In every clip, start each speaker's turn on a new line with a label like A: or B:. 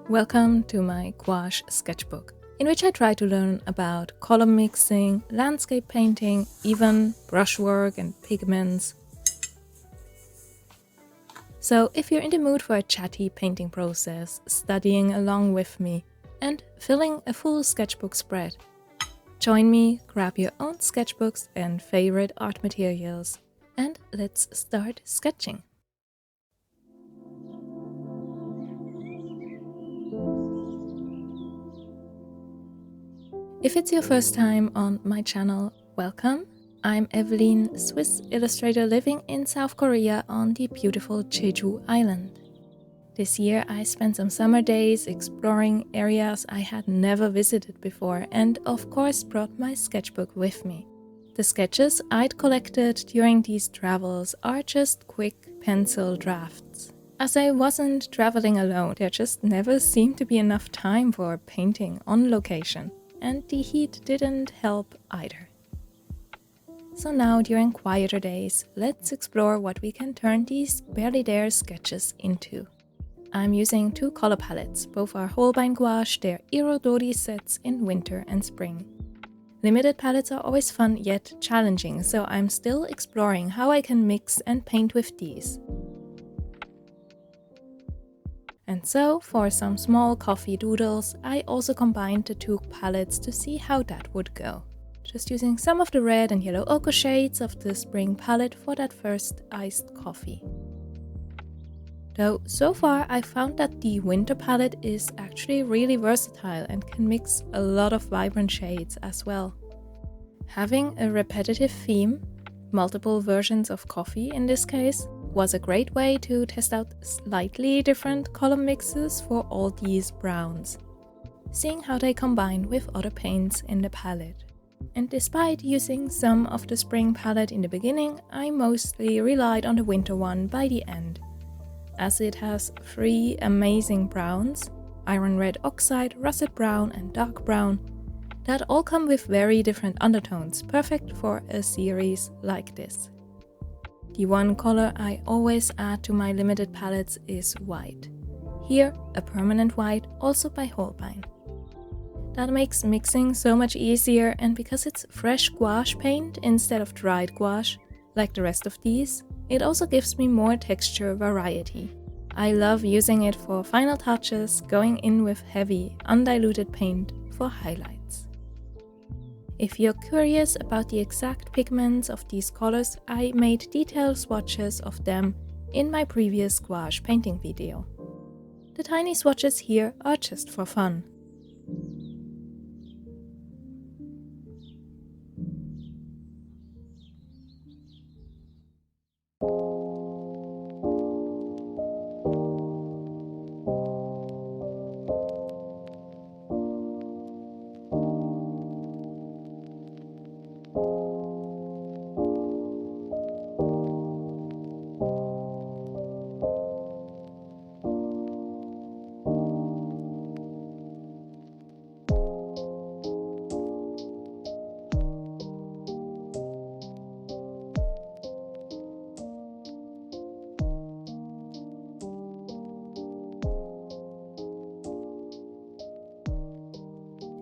A: Welcome to my gouache sketchbook, in which I try to learn about color mixing, landscape painting, even brushwork and pigments. So if you're in the mood for a chatty painting process, studying along with me, and filling a full sketchbook spread, join me, grab your own sketchbooks and favorite art materials, and let's start sketching. If it's your first time on my channel, welcome. I'm Evelyn, Swiss illustrator living in South Korea on the beautiful Jeju island. This year I spent some summer days exploring areas I had never visited before and of course brought my sketchbook with me. The sketches I'd collected during these travels are just quick pencil drafts. As I wasn't traveling alone, there just never seemed to be enough time for painting on location. And the heat didn't help either. So now, during quieter days, let's explore what we can turn these barely there sketches into. I'm using two color palettes, both are Holbein gouache, they're Irodori sets in winter and spring. Limited palettes are always fun yet challenging, so I'm still exploring how I can mix and paint with these. And so, for some small coffee doodles, I also combined the two palettes to see how that would go. Just using some of the red and yellow ochre shades of the spring palette for that first iced coffee. Though, so far I found that the winter palette is actually really versatile and can mix a lot of vibrant shades as well. Having a repetitive theme, multiple versions of coffee in this case, was a great way to test out slightly different color mixes for all these browns, seeing how they combine with other paints in the palette. And despite using some of the spring palette in the beginning, I mostly relied on the winter one by the end, as it has three amazing browns, iron red oxide, russet brown and dark brown, that all come with very different undertones, perfect for a series like this. The one color I always add to my limited palettes is white. Here, a permanent white, also by Holbein. That makes mixing so much easier, and because it's fresh gouache paint instead of dried gouache, like the rest of these, it also gives me more texture variety. I love using it for final touches, going in with heavy, undiluted paint for highlights. If you're curious about the exact pigments of these colors, I made detailed swatches of them in my previous gouache painting video. The tiny swatches here are just for fun.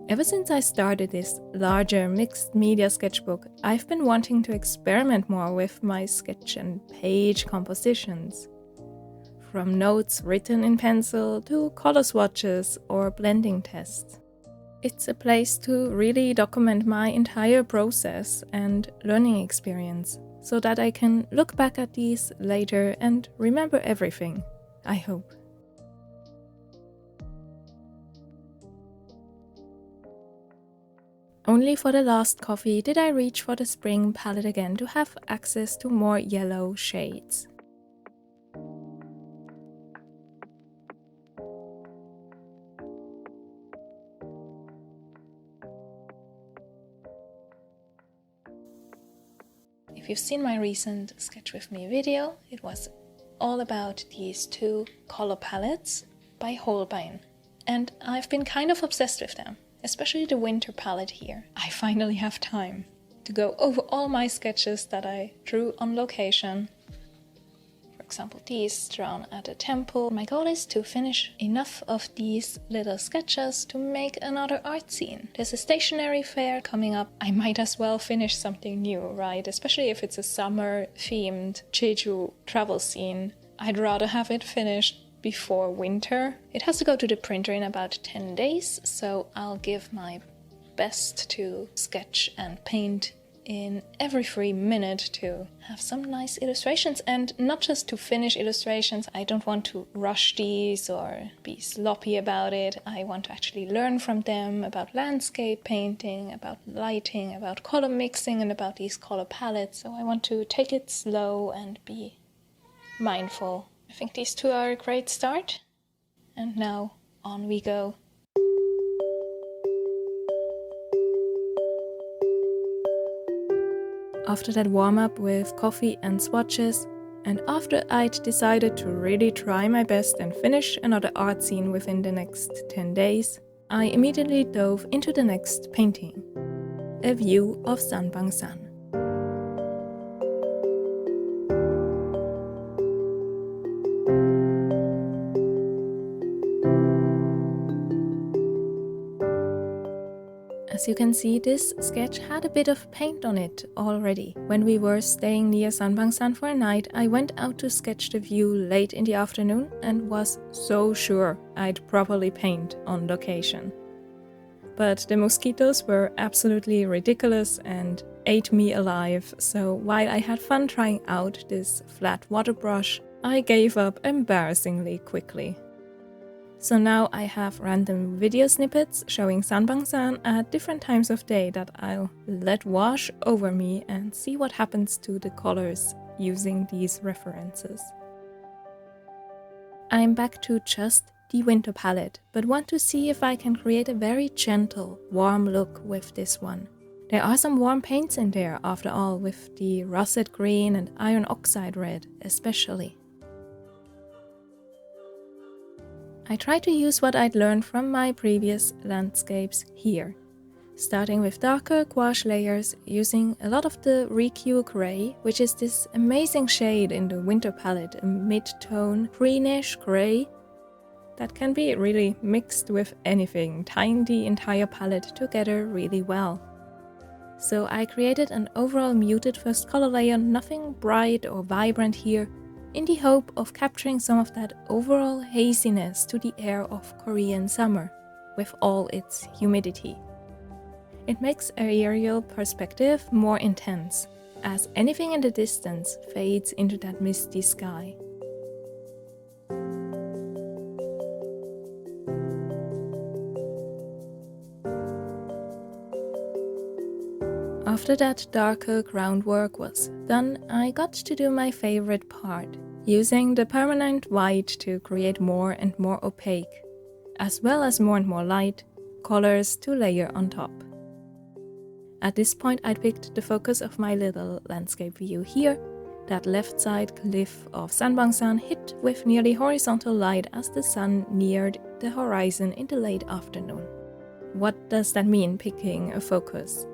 A: Ever since I started this larger mixed media sketchbook, I've been wanting to experiment more with my sketch and page compositions. From notes written in pencil to color swatches or blending tests. It's a place to really document my entire process and learning experience, so that I can look back at these later and remember everything, I hope. Only for the last coffee did I reach for the spring palette again to have access to more yellow shades. If you've seen my recent Sketch With Me video, it was all about these two color palettes by Holbein, and I've been kind of obsessed with them. Especially the winter palette here. I finally have time to go over all my sketches that I drew on location. For For example, these drawn at a temple. My goal is to finish enough of these little sketches to make another art scene. There's a stationery fair coming up. I might as well finish something new, right? Especially if it's a summer-themed Jeju travel scene. I'd rather have it finished before winter. It has to go to the printer in about 10 days, so I'll give my best to sketch and paint in every free minute to have some nice illustrations, and not just to finish illustrations. I don't want to rush these or be sloppy about it. I want to actually learn from them about landscape painting, about lighting, about color mixing, and about these color palettes. So I want to take it slow and be mindful. I think these two are a great start. And now on we go. After that warm-up with coffee and swatches, and after I'd decided to really try my best and finish another art scene within the next 10 days, I immediately dove into the next painting, a view of Sanbangsan. As you can see, this sketch had a bit of paint on it already. When we were staying near Sanbangsan for a night, I went out to sketch the view late in the afternoon and was so sure I'd properly paint on location. But the mosquitoes were absolutely ridiculous and ate me alive, so while I had fun trying out this flat water brush, I gave up embarrassingly quickly. So now I have random video snippets showing Sanbangsan at different times of day that I'll let wash over me and see what happens to the colors using these references. I'm back to just the winter palette, but want to see if I can create a very gentle, warm look with this one. There are some warm paints in there after all, with the russet green and iron oxide red especially. I try to use what I'd learned from my previous landscapes here, starting with darker gouache layers using a lot of the Ryukyu Grey, which is this amazing shade in the winter palette, a mid-tone greenish grey that can be really mixed with anything, tying the entire palette together really well. So I created an overall muted first color layer, nothing bright or vibrant here, in the hope of capturing some of that overall haziness to the air of Korean summer, with all its humidity. It makes aerial perspective more intense, as anything in the distance fades into that misty sky. After that darker groundwork was done, I got to do my favorite part, using the permanent white to create more and more opaque, as well as more and more light, colors to layer on top. At this point I'd picked the focus of my little landscape view here, that left side cliff of Sanbangsan hit with nearly horizontal light as the sun neared the horizon in the late afternoon. What does that mean, picking a focus?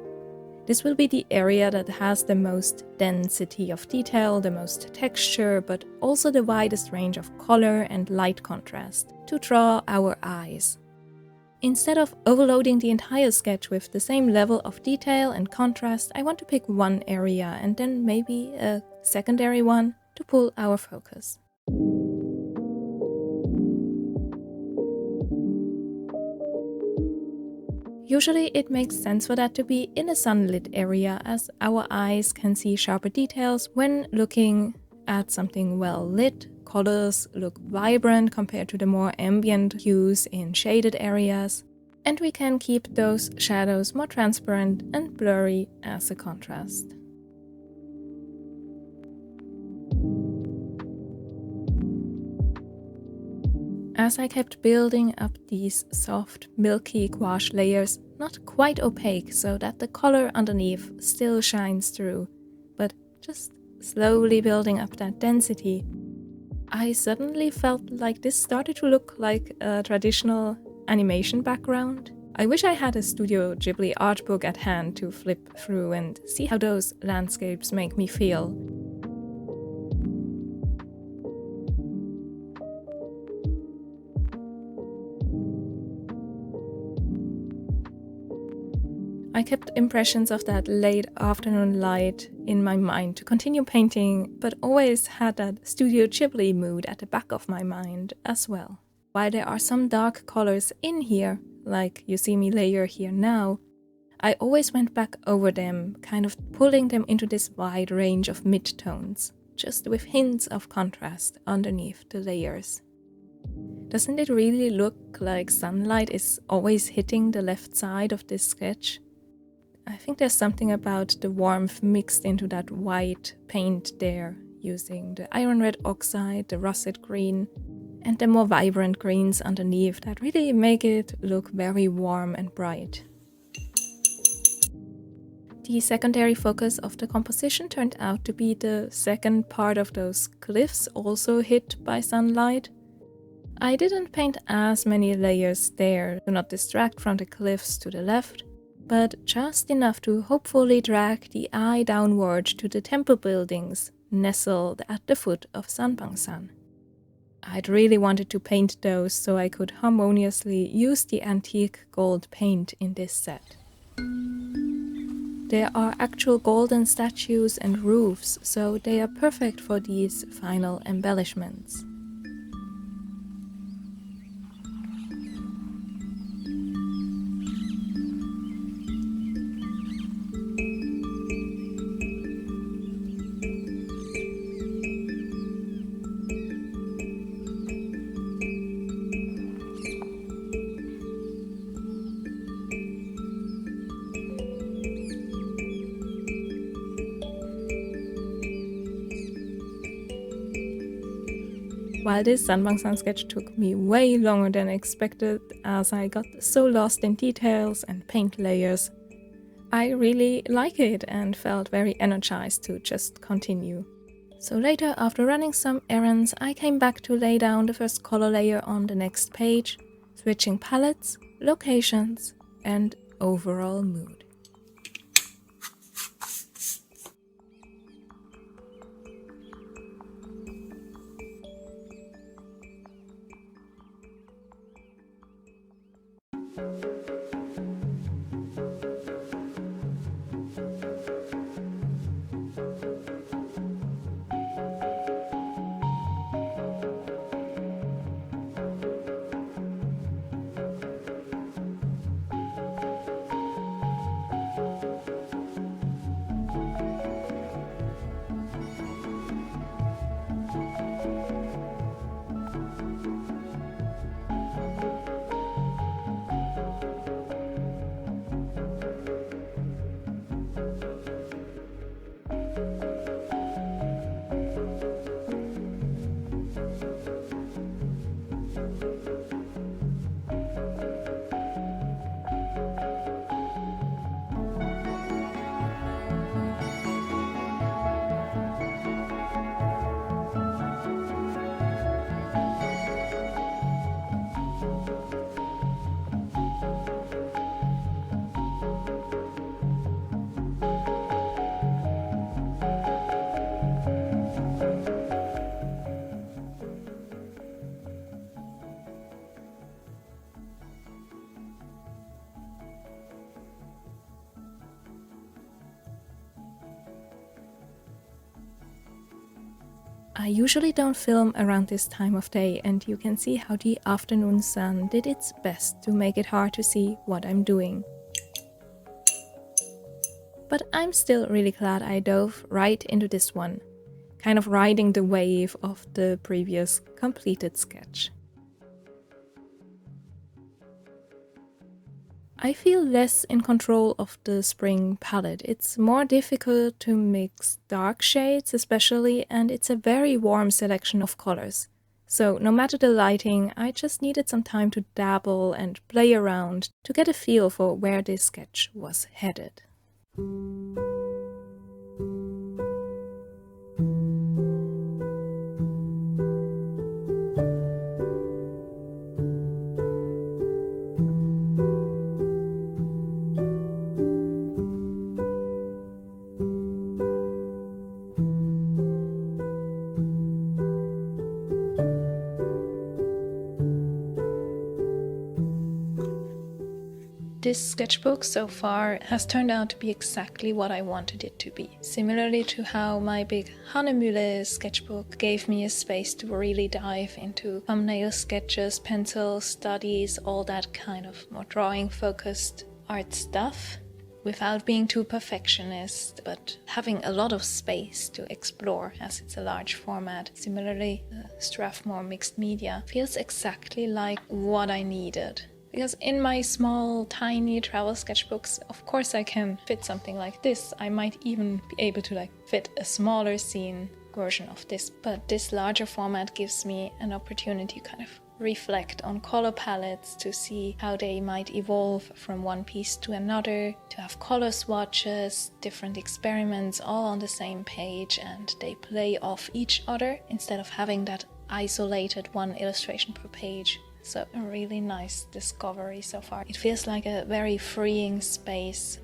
A: This will be the area that has the most density of detail, the most texture, but also the widest range of color and light contrast to draw our eyes. Instead of overloading the entire sketch with the same level of detail and contrast, I want to pick one area and then maybe a secondary one to pull our focus. Usually it makes sense for that to be in a sunlit area, as our eyes can see sharper details when looking at something well lit. Colors look vibrant compared to the more ambient hues in shaded areas, and we can keep those shadows more transparent and blurry as a contrast. As I kept building up these soft, milky gouache layers, not quite opaque so that the color underneath still shines through, but just slowly building up that density, I suddenly felt like this started to look like a traditional animation background. I wish I had a Studio Ghibli art book at hand to flip through and see how those landscapes make me feel. I kept impressions of that late afternoon light in my mind to continue painting, but always had that Studio Ghibli mood at the back of my mind as well. While there are some dark colors in here, like you see me layer here now, I always went back over them, kind of pulling them into this wide range of mid-tones, just with hints of contrast underneath the layers. Doesn't it really look like sunlight is always hitting the left side of this sketch? I think there's something about the warmth mixed into that white paint there, using the iron red oxide, the russet green, and the more vibrant greens underneath that really make it look very warm and bright. The secondary focus of the composition turned out to be the second part of those cliffs also hit by sunlight. I didn't paint as many layers there to not distract from the cliffs to the left, but just enough to hopefully drag the eye downward to the temple buildings nestled at the foot of Sanbangsan. I'd really wanted to paint those so I could harmoniously use the antique gold paint in this set. There are actual golden statues and roofs, so they are perfect for these final embellishments. While this Sanbangsan sketch took me way longer than expected as I got so lost in details and paint layers, I really like it and felt very energized to just continue. So later, after running some errands, I came back to lay down the first color layer on the next page, switching palettes, locations, and overall mood. I usually don't film around this time of day, and you can see how the afternoon sun did its best to make it hard to see what I'm doing. But I'm still really glad I dove right into this one, kind of riding the wave of the previous completed sketch. I feel less in control of the spring palette. It's more difficult to mix dark shades especially, and it's a very warm selection of colors. So no matter the lighting, I just needed some time to dabble and play around to get a feel for where this sketch was headed. This sketchbook so far has turned out to be exactly what I wanted it to be. Similarly to how my big Hanemühle sketchbook gave me a space to really dive into thumbnail sketches, pencil studies, all that kind of more drawing-focused art stuff, without being too perfectionist, but having a lot of space to explore as it's a large format. Similarly, the Strathmore mixed media feels exactly like what I needed. Because in my small, tiny travel sketchbooks, of course I can fit something like this. I might even be able to fit a smaller scene version of this. But this larger format gives me an opportunity to kind of reflect on color palettes, to see how they might evolve from one piece to another, to have color swatches, different experiments all on the same page, and they play off each other instead of having that isolated one illustration per page. So a really nice discovery so far. It feels like a very freeing space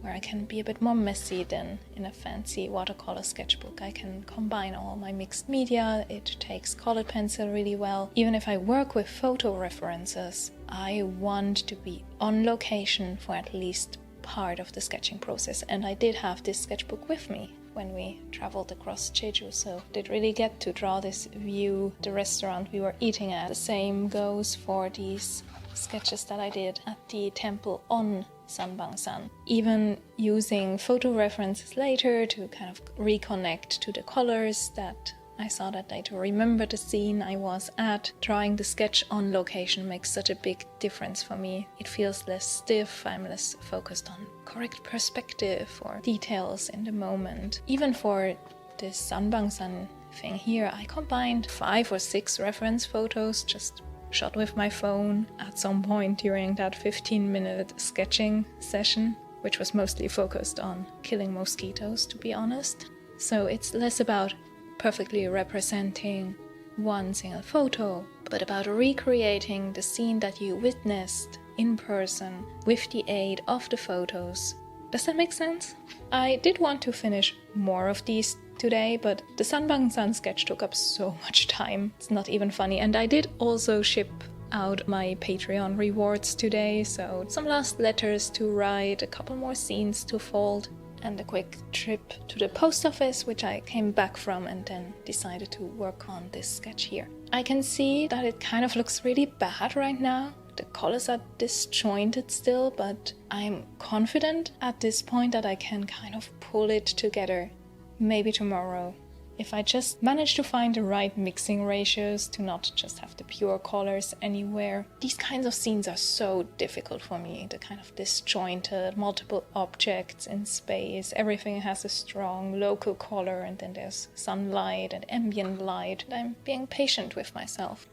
A: where I can be a bit more messy than in a fancy watercolor sketchbook. I can combine all my mixed media, it takes colored pencil really well. Even if I work with photo references, I want to be on location for at least part of the sketching process. And I did have this sketchbook with me when we traveled across Jeju, so did really get to draw this view, the restaurant we were eating at. The same goes for these sketches that I did at the temple on Sanbangsan. Even using photo references later to kind of reconnect to the colors that I saw that day, to remember the scene I was at. Drawing the sketch on location makes such a big difference for me. It feels less stiff, I'm less focused on correct perspective or details in the moment. Even for this Sanbangsan thing here, I combined 5 or 6 reference photos, just shot with my phone at some point during that 15-minute sketching session, which was mostly focused on killing mosquitoes, to be honest. So it's less about perfectly representing one single photo, but about recreating the scene that you witnessed in person with the aid of the photos. Does that make sense? I did want to finish more of these today, but the Sanbangsan sketch took up so much time. It's not even funny. And I did also ship out my Patreon rewards today, so some last letters to write, a couple more scenes to fold, and a quick trip to the post office, which I came back from, and then decided to work on this sketch here. I can see that it kind of looks really bad right now. The colors are disjointed still, but I'm confident at this point that I can kind of pull it together. Maybe tomorrow, if I just manage to find the right mixing ratios to not just have the pure colors anywhere. These kinds of scenes are so difficult for me, the kind of disjointed, multiple objects in space. Everything has a strong local color, and then there's sunlight and ambient light. And I'm being patient with myself.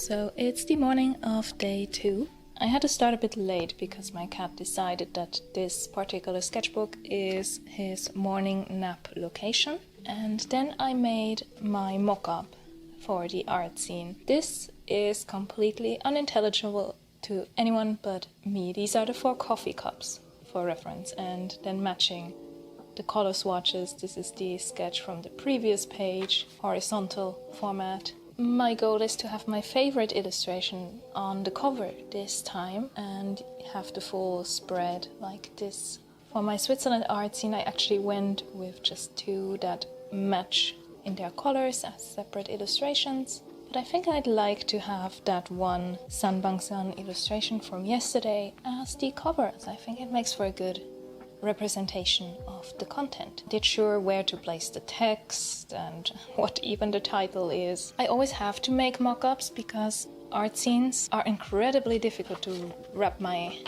A: So it's the morning of day 2. I had to start a bit late because my cat decided that this particular sketchbook is his morning nap location. And then I made my mock-up for the art scene. This is completely unintelligible to anyone but me. These are the 4 coffee cups for reference, and then matching the color swatches. This is the sketch from the previous page, horizontal format. My goal is to have my favorite illustration on the cover this time and have the full spread like this. For my Switzerland art scene, I actually went with just 2 that match in their colors as separate illustrations. But I think I'd like to have that one Sanbangsan illustration from yesterday as the cover. So I think it makes for a good representation of the content. Not sure where to place the text and what even the title is. I always have to make mock-ups because art scenes are incredibly difficult to wrap my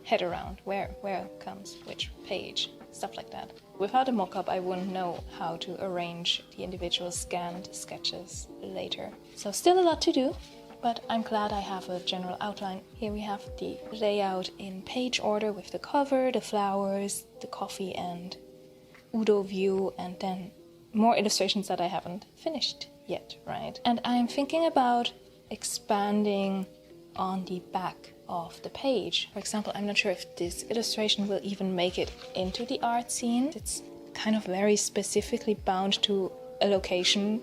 A: head around. Where comes which page, stuff like that. Without a mock-up, I wouldn't know how to arrange the individual scanned sketches later. So still a lot to do, but I'm glad I have a general outline. Here we have the layout in page order with the cover, the flowers, the coffee and Udo view, and then more illustrations that I haven't finished yet, right? And I'm thinking about expanding on the back of the page. For example, I'm not sure if this illustration will even make it into the art scene. It's kind of very specifically bound to a location,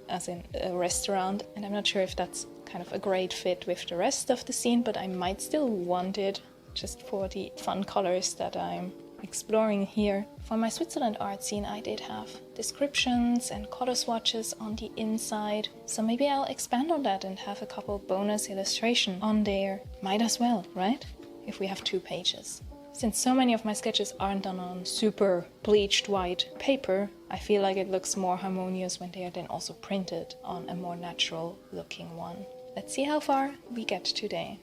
A: as in a restaurant, and I'm not sure if that's kind of a great fit with the rest of the scene, but I might still want it just for the fun colors that I'm exploring here. For my Switzerland art scene, I did have descriptions and color swatches on the inside, so maybe I'll expand on that and have a couple bonus illustration on there. Might as well, right? If we have 2 pages. Since so many of my sketches aren't done on super bleached white paper, I feel like it looks more harmonious when they are then also printed on a more natural looking one. Let's see how far we get today.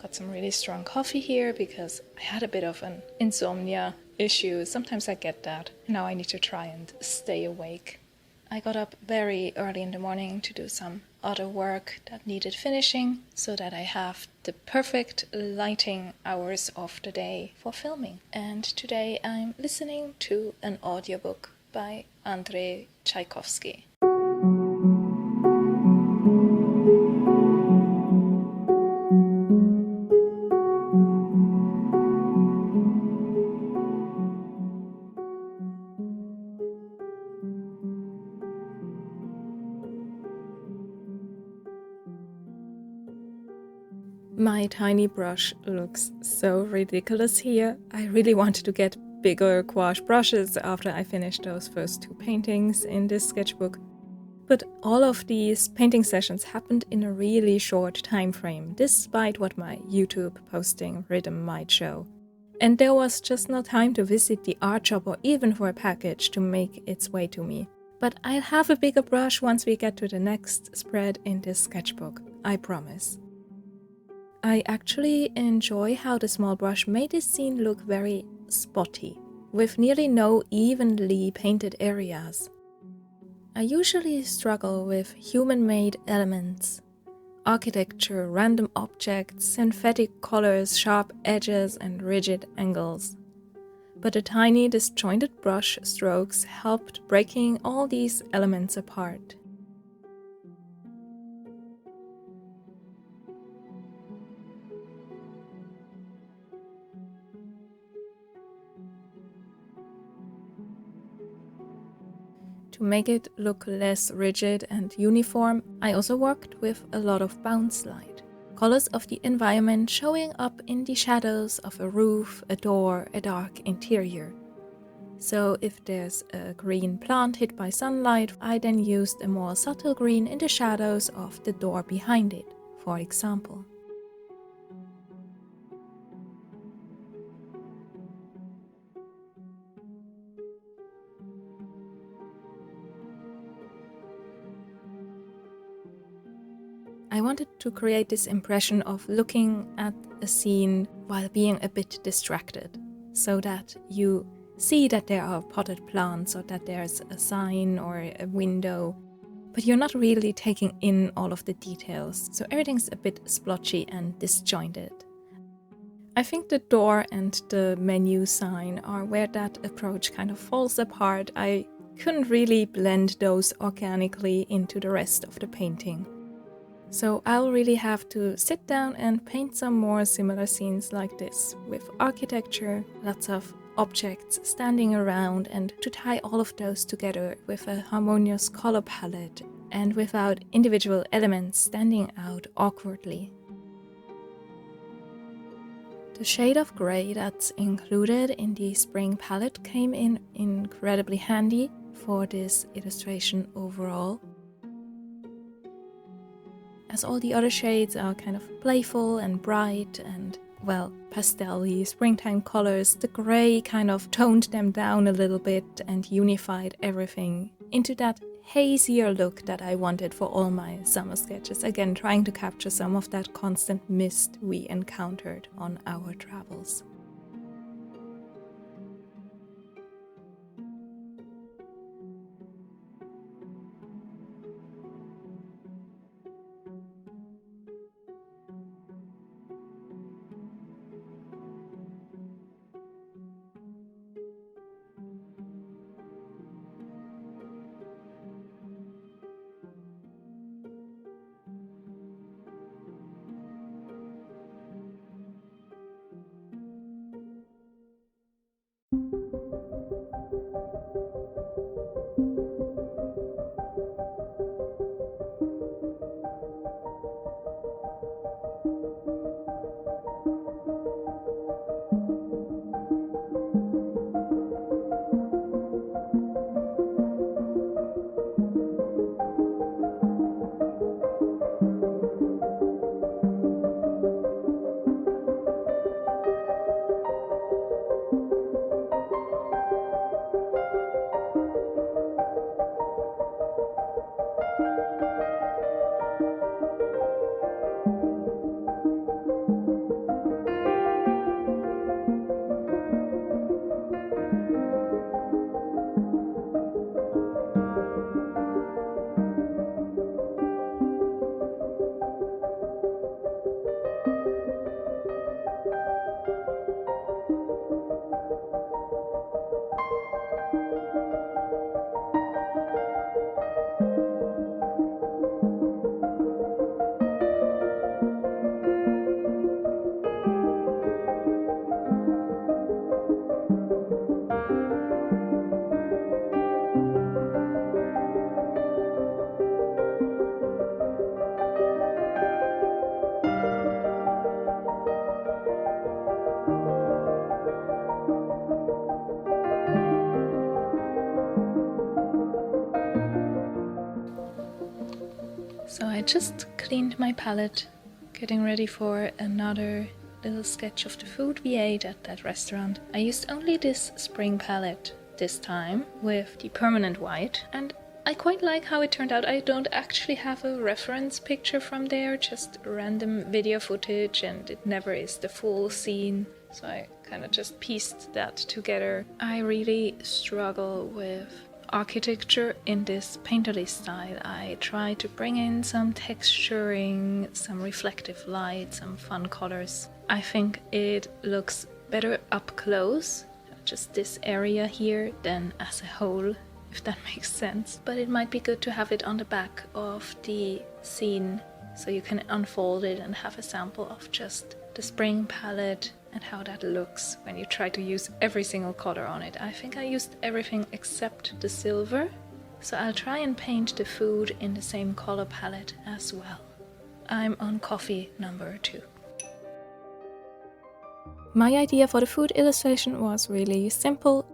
A: Got some really strong coffee here because I had a bit of an insomnia issue. Sometimes I get that. Now I need to try and stay awake. I got up very early in the morning to do some other work that needed finishing so that I have the perfect lighting hours of the day for filming. And today I'm listening to an audiobook by Andrei Tchaikovsky. My tiny brush looks so ridiculous here. I really wanted to get bigger gouache brushes after I finished those first 2 paintings in this sketchbook. But all of these painting sessions happened in a really short time frame, despite what my YouTube posting rhythm might show. And there was just no time to visit the art shop or even for a package to make its way to me. But I'll have a bigger brush once we get to the next spread in this sketchbook, I promise. I actually enjoy how the small brush made this scene look very spotty, with nearly no evenly painted areas. I usually struggle with human-made elements, architecture, random objects, synthetic colors, sharp edges and rigid angles. But the tiny disjointed brush strokes helped breaking all these elements apart. To make it look less rigid and uniform, I also worked with a lot of bounce light. Colors of the environment showing up in the shadows of a roof, a door, a dark interior. So if there's a green plant hit by sunlight, I then used a more subtle green in the shadows of the door behind it, for example. I wanted to create this impression of looking at a scene while being a bit distracted, so that you see that there are potted plants or that there's a sign or a window, but you're not really taking in all of the details, so everything's a bit splotchy and disjointed. I think the door and the menu sign are where that approach kind of falls apart. I couldn't really blend those organically into the rest of the painting. So I'll really have to sit down and paint some more similar scenes like this, with architecture, lots of objects standing around, and to tie all of those together with a harmonious color palette and without individual elements standing out awkwardly. The shade of grey that's included in the spring palette came in incredibly handy for this illustration overall. As all the other shades are kind of playful and bright and, well, pastel-y springtime colors, the grey kind of toned them down a little bit and unified everything into that hazier look that I wanted for all my summer sketches, again trying to capture some of that constant mist we encountered on our travels. So I just cleaned my palette, getting ready for another little sketch of the food we ate at that restaurant. I used only this spring palette this time with the permanent white, and I quite like how it turned out. I don't actually have a reference picture from there, just random video footage, and it never is the full scene. So I kind of just pieced that together. I really struggle with architecture in this painterly style. I try to bring in some texturing, some reflective light, some fun colors. I think it looks better up close, just this area here, than as a whole, if that makes sense. But it might be good to have it on the back of the scene so you can unfold it and have a sample of just the spring palette and how that looks when you try to use every single color on it. I think I used everything except the silver, so I'll try and paint the food in the same color palette as well. I'm on coffee number 2. My idea for the food illustration was really simple.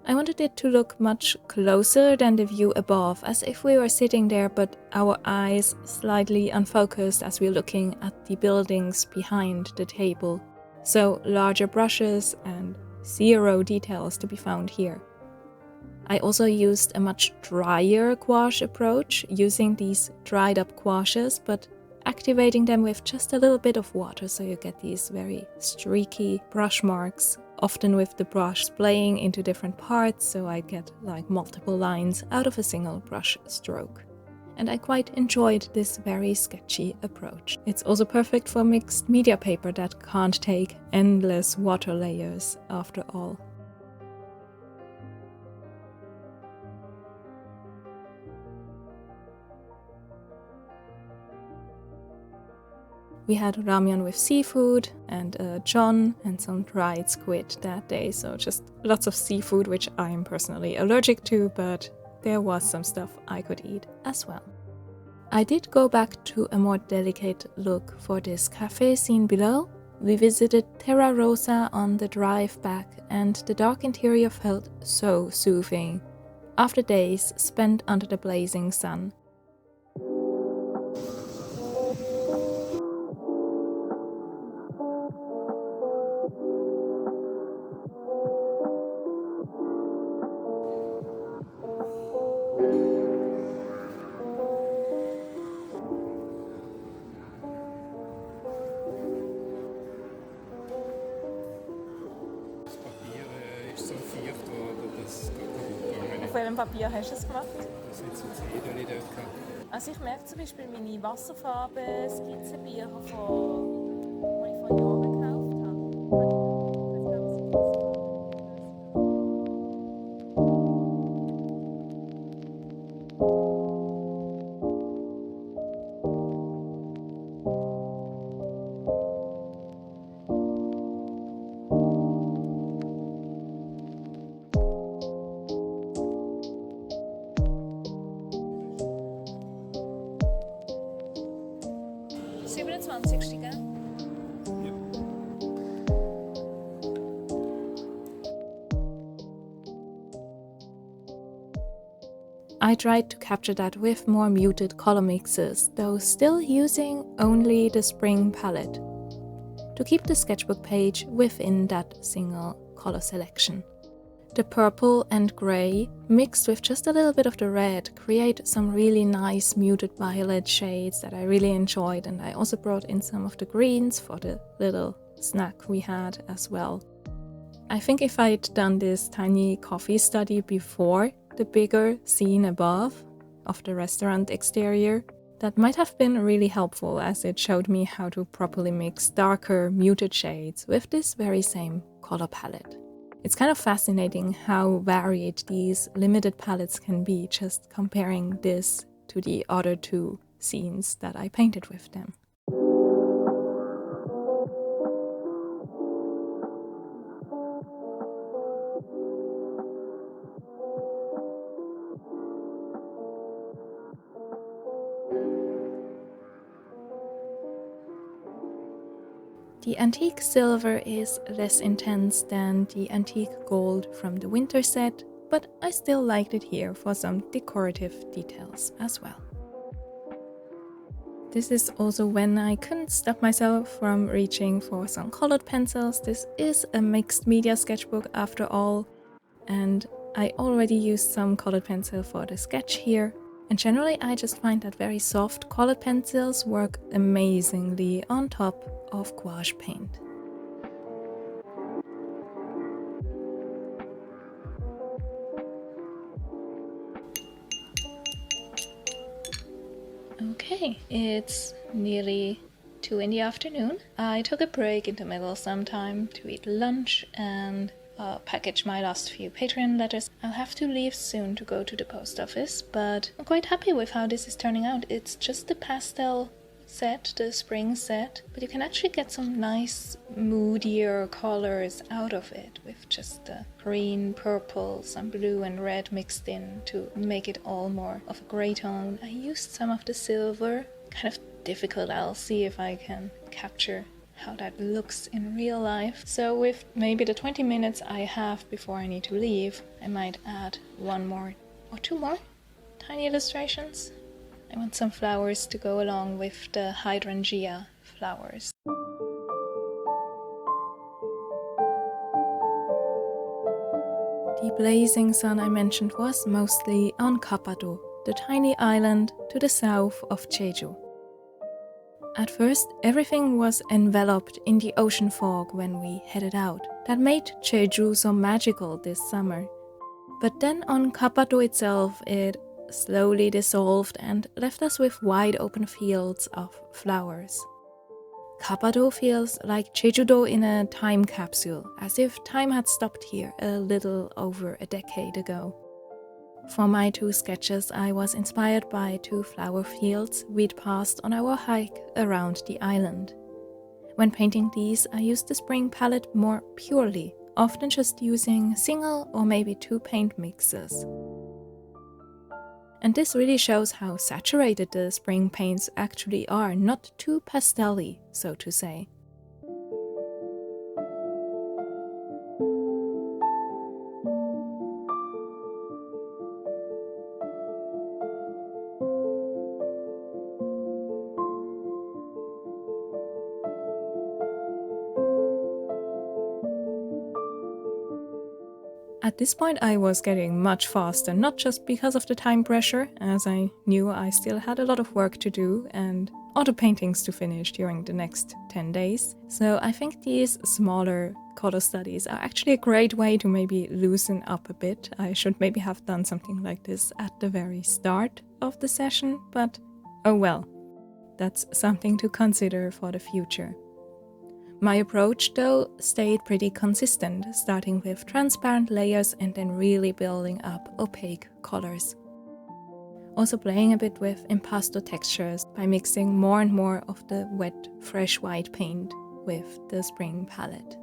A: I wanted it to look much closer than the view above, as if we were sitting there but our eyes slightly unfocused as we're looking at the buildings behind the table. So larger brushes and zero details to be found here. I also used a much drier gouache approach, using these dried up gouaches but activating them with just a little bit of water, so you get these very streaky brush marks, often with the brush splaying into different parts, so I get like multiple lines out of a single brush stroke. and I quite enjoyed this very sketchy approach. It's also perfect for mixed media paper that can't take endless water layers after all. We had ramyeon with seafood and a jeon and some dried squid that day, so just lots of seafood, which I am personally allergic to, but there was some stuff I could eat as well. I did go back to a more delicate look for this café scene below. We visited Terarosa on the drive back, and the dark interior felt so soothing after days spent under the blazing sun.
B: Auf welchem Papier hast du es gemacht?
C: Das sind so Zettel dort gehabt.
B: Also ich merke zum Beispiel meine Wasserfarben-Skizzenbücher, die ich vor Jahren gekauft habe.
A: I tried to capture that with more muted color mixes, though still using only the spring palette, to keep the sketchbook page within that single color selection. The purple and grey, mixed with just a little bit of the red, create some really nice muted violet shades that I really enjoyed, and I also brought in some of the greens for the little snack we had as well. I think if I'd done this tiny coffee study before the bigger scene above of the restaurant exterior, that might have been really helpful, as it showed me how to properly mix darker, muted shades with this very same color palette. It's kind of fascinating how varied these limited palettes can be, just comparing this to the other two scenes that I painted with them. The antique silver is less intense than the antique gold from the winter set, but I still liked it here for some decorative details as well. This is also when I couldn't stop myself from reaching for some colored pencils. This is a mixed media sketchbook after all, and I already used some colored pencil for the sketch here. And generally I just find that very soft colored pencils work amazingly on top of gouache paint. Okay, it's nearly 2 in the afternoon. I took a break in the middle sometime to eat lunch and package my last few Patreon letters. I'll have to leave soon to go to the post office, but I'm quite happy with how this is turning out. It's just the pastel set, the spring set, but you can actually get some nice moodier colors out of it with just the green, purple, some blue and red mixed in to make it all more of a grey tone. I used some of the silver, kind of difficult. I'll see if I can capture how that looks in real life. So with maybe the 20 minutes I have before I need to leave, I might add 1 more or 2 more tiny illustrations. I want some flowers to go along with the hydrangea flowers. The blazing sun I mentioned was mostly on Gapado, the tiny island to the south of Jeju. At first, everything was enveloped in the ocean fog when we headed out. That made Jeju so magical this summer. But then on Gapado itself, it slowly dissolved and left us with wide open fields of flowers. Gapado feels like Jeju-do in a time capsule, as if time had stopped here a little over a decade ago. For my 2 sketches, I was inspired by 2 flower fields we'd passed on our hike around the island. When painting these, I used the spring palette more purely, often just using single or maybe 2 paint mixes. And this really shows how saturated the spring paints actually are, not too pastel-y, so to say. At this point I was getting much faster, not just because of the time pressure, as I knew I still had a lot of work to do and other paintings to finish during the next 10 days. So I think these smaller color studies are actually a great way to maybe loosen up a bit. I should maybe have done something like this at the very start of the session, but oh well, that's something to consider for the future. My approach, though, stayed pretty consistent, starting with transparent layers and then really building up opaque colors. Also playing a bit with impasto textures by mixing more and more of the wet, fresh white paint with the spring palette.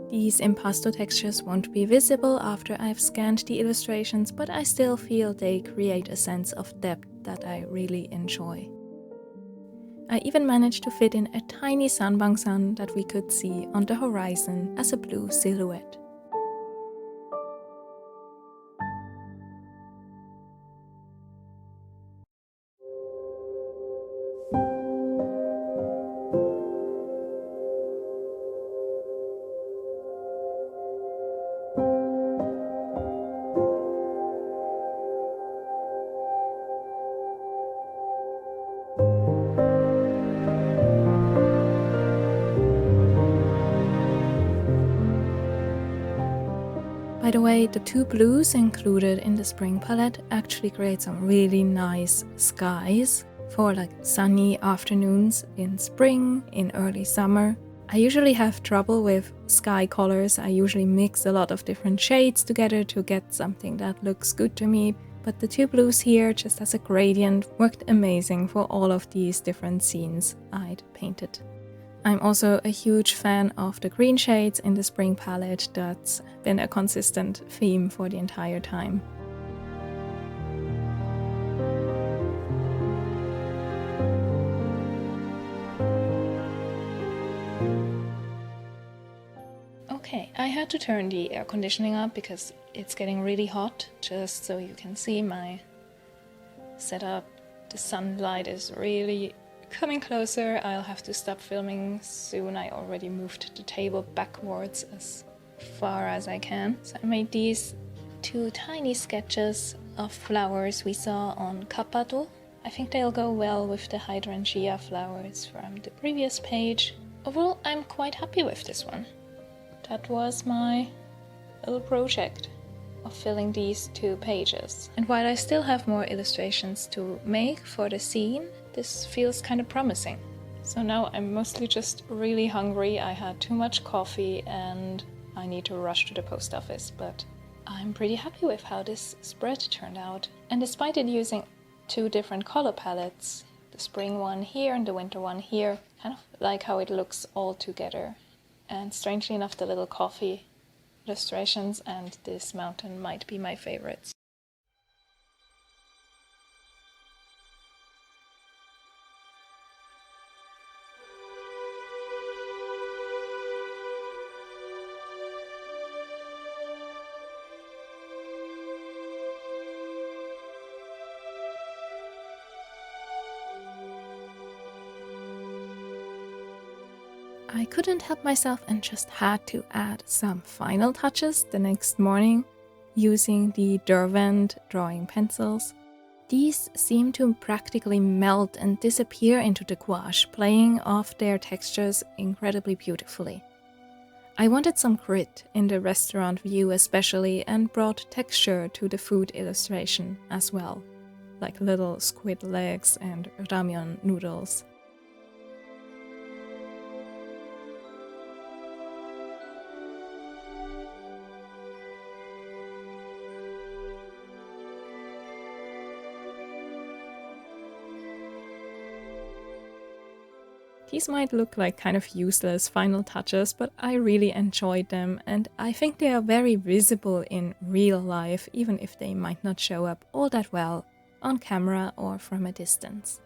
A: These impasto textures won't be visible after I've scanned the illustrations, but I still feel they create a sense of depth that I really enjoy. I even managed to fit in a tiny Sanbangsan that we could see on the horizon as a blue silhouette. By the way, the 2 blues included in the spring palette actually create some really nice skies for like sunny afternoons in spring, in early summer. I usually have trouble with sky colors. I usually mix a lot of different shades together to get something that looks good to me, but the 2 blues here, just as a gradient, worked amazing for all of these different scenes I'd painted. I'm also a huge fan of the green shades in the spring palette. That's been a consistent theme for the entire time. Okay, I had to turn the air conditioning up because it's getting really hot, just so you can see my setup. The sunlight is really coming closer. I'll have to stop filming soon. I already moved the table backwards as far as I can. So I made these 2 tiny sketches of flowers we saw on Gapado. I think they'll go well with the hydrangea flowers from the previous page. Overall, I'm quite happy with this one. That was my little project of filling these 2 pages. And while I still have more illustrations to make for the scene, this feels kind of promising. So now I'm mostly just really hungry. I had too much coffee and I need to rush to the post office, but I'm pretty happy with how this spread turned out. And despite it using 2 different color palettes, the spring one here and the winter one here, kind of like how it looks all together. And strangely enough, the little coffee illustrations and this mountain might be my favorites. I couldn't help myself and just had to add some final touches the next morning using the Derwent drawing pencils. These seem to practically melt and disappear into the gouache, playing off their textures incredibly beautifully. I wanted some grit in the restaurant view especially, and brought texture to the food illustration as well, like little squid legs and ramyeon noodles. These might look like kind of useless final touches, but I really enjoyed them, and I think they are very visible in real life, even if they might not show up all that well on camera or from a distance.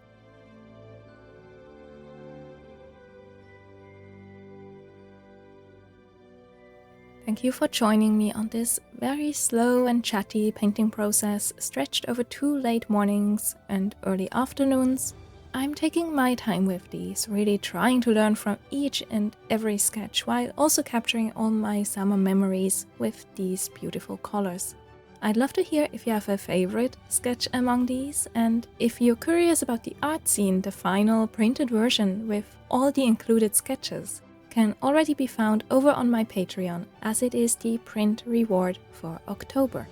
A: Thank you for joining me on this very slow and chatty painting process stretched over 2 late mornings and early afternoons. I'm taking my time with these, really trying to learn from each and every sketch while also capturing all my summer memories with these beautiful colors. I'd love to hear if you have a favorite sketch among these, and if you're curious about the art zine, the final printed version with all the included sketches can already be found over on my Patreon, as it is the print reward for October.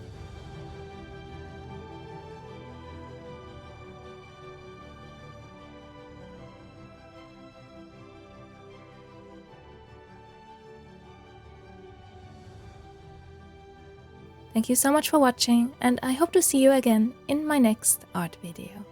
A: Thank you so much for watching, and I hope to see you again in my next art video.